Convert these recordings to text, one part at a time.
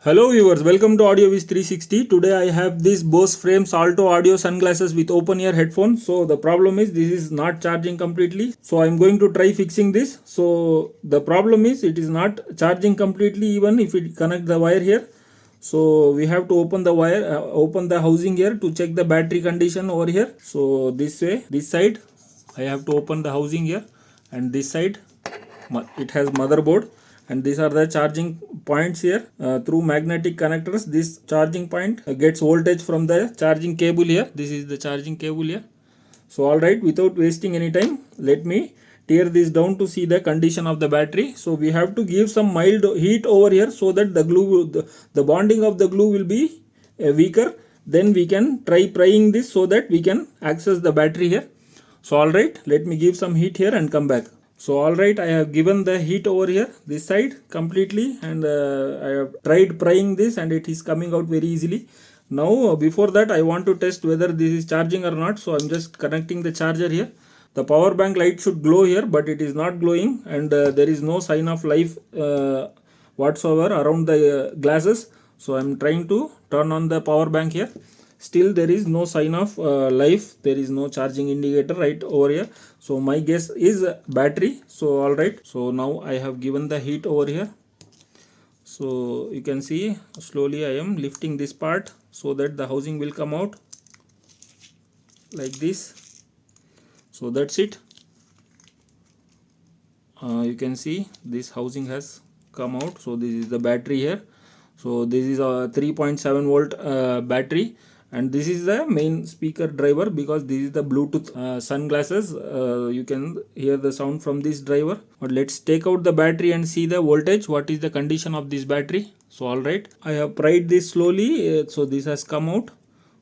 Hello viewers, welcome to AudioViz 360. Today I have this Bose frames Alto audio sunglasses with open ear headphones. So the problem is this is not charging completely. So I'm going to try fixing this. So the problem is it is not charging completely even if we connect the wire here. So we have to open the wire, open the housing here to check the battery condition over here. So this way, this side I have to open the housing here, and this side it has motherboard, and these are the charging points here. Through magnetic connectors, this charging point gets voltage from the charging cable here. This is the charging cable here. So alright, without wasting any time, let me tear this down to see the condition of the battery. So we have to give some mild heat over here so that the glue, the bonding of the glue will be weaker. Then we can try prying this so that we can access the battery here. So alright, let me give some heat here and come back. So alright, I have given the heat over here, this side completely, and I have tried prying this and it is coming out very easily. Now before that I want to test whether this is charging or not. So I'm just connecting the charger here. The power bank light should glow here, but it is not glowing, and there is no sign of life whatsoever around the glasses. So I'm trying to turn on the power bank here. Still there is no sign of life. There is no charging indicator right over here. So my guess is battery. So alright, so now I have given the heat over here. So you can see slowly I am lifting this part so that the housing will come out like this. So that's it. You can see this housing has come out. So this is the battery here. So this is a 3.7 volt battery, and this is the main speaker driver because this is the Bluetooth sunglasses. You can hear the sound from this driver. But let's take out the battery and see the voltage. What is the condition of this battery? So alright, I have pried this slowly. So this has come out.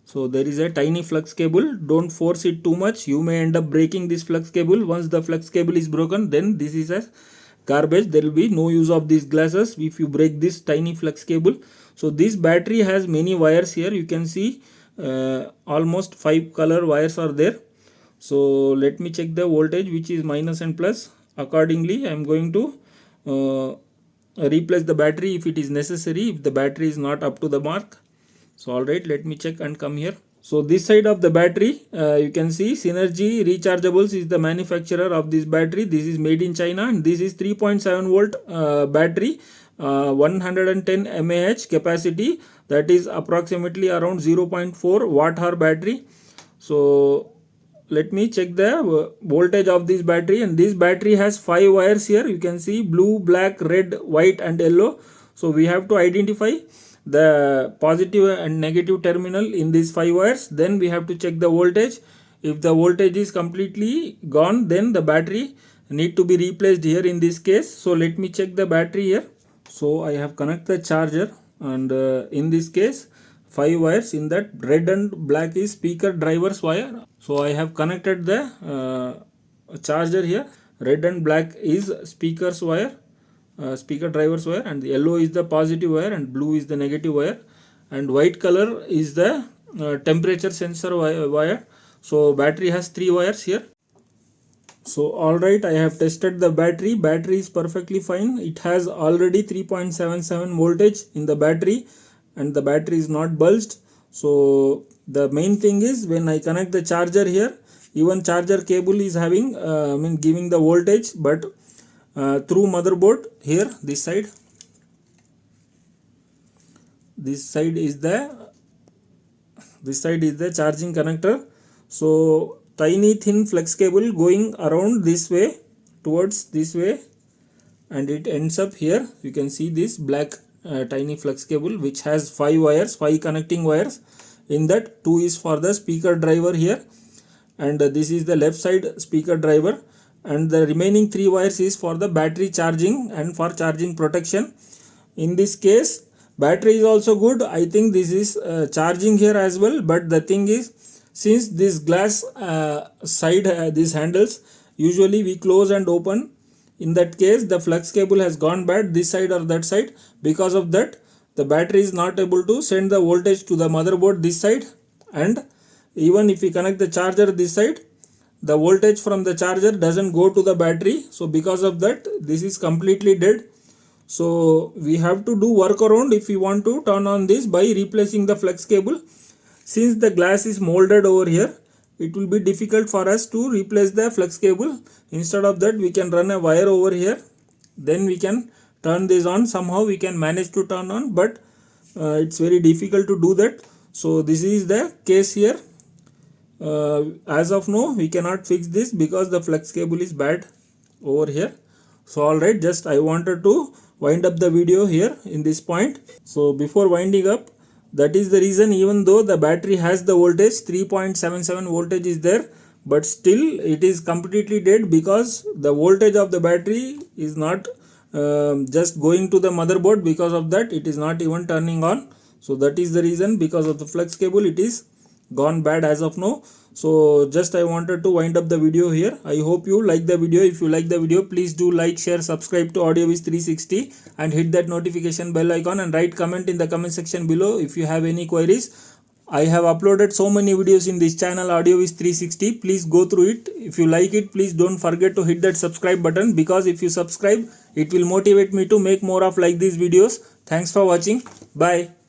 So there is a tiny flux cable. Don't force it too much. You may end up breaking this flux cable. Once the flux cable is broken, then this is a garbage. There will be no use of these glasses if you break this tiny flux cable. So this battery has many wires here. You can see almost 5 color wires are there. So let me check the voltage, which is minus and plus. Accordingly I am going to replace the battery if it is necessary, if the battery is not up to the mark. So alright, let me check and come here. So this side of the battery, you can see Synergy Rechargeables is the manufacturer of this battery. This is made in China, and this is 3.7 volt battery, 110 mAh capacity, that is approximately around 0.4 watt hour battery. So let me check the voltage of this battery, and this battery has 5 wires here. You can see blue, black, red, white and yellow. So we have to identify the positive and negative terminal in these 5 wires. Then we have to check the voltage. If the voltage is completely gone, then the battery need to be replaced here in this case. So let me check the battery here. So I have connected the charger, and in this case 5 wires. In that, red and black is speaker driver's wire. So I have connected the charger here. Red and black is speaker's wire, speaker driver's wire, and the yellow is the positive wire and blue is the negative wire, and white color is the temperature sensor wire. So battery has 3 wires here. So alright, I have tested the battery. Battery is perfectly fine. It has already 3.77 voltage in the battery, and the battery is not bulged. So the main thing is, when I connect the charger here, even charger cable is having giving the voltage, but through motherboard here, this side is the charging connector. So tiny thin flex cable going around this way towards this way, and it ends up here. You can see this black tiny flex cable which has 5 wires, 5 connecting wires. In that, 2 is for the speaker driver here, and this is the left side speaker driver, and the remaining 3 wires is for the battery charging and for charging protection. In this case, battery is also good. I think this is charging here as well, but the thing is, since this glass side, these handles, usually we close and open. In that case, the flux cable has gone bad this side or that side. Because of that, the battery is not able to send the voltage to the motherboard this side, and even if we connect the charger this side, the voltage from the charger doesn't go to the battery. So because of that, this is completely dead. So we have to do workaround if we want to turn on this by replacing the flex cable. Since the glass is molded over here, it will be difficult for us to replace the flex cable. Instead of that, we can run a wire over here, then we can turn this on. Somehow we can manage to turn on, but it's very difficult to do that. So this is the case here. As of now, we cannot fix this because the flex cable is bad over here. So alright, just I wanted to wind up the video here in this point. So before winding up, that is the reason, even though the battery has the voltage 3.77 voltage is there, but still it is completely dead because the voltage of the battery is not just going to the motherboard. Because of that, it is not even turning on. So that is the reason, because of the flex cable, it is gone bad as of now. So just I wanted to wind up the video here. I hope you like the video. If you like the video, please do like, share, subscribe to AudioWiz 360 and hit that notification bell icon, and write comment in the comment section below if you have any queries. I have uploaded so many videos in this channel AudioWiz 360. Please go through it. If you like it, please don't forget to hit that subscribe button, because if you subscribe, it will motivate me to make more of like these videos. Thanks for watching. Bye.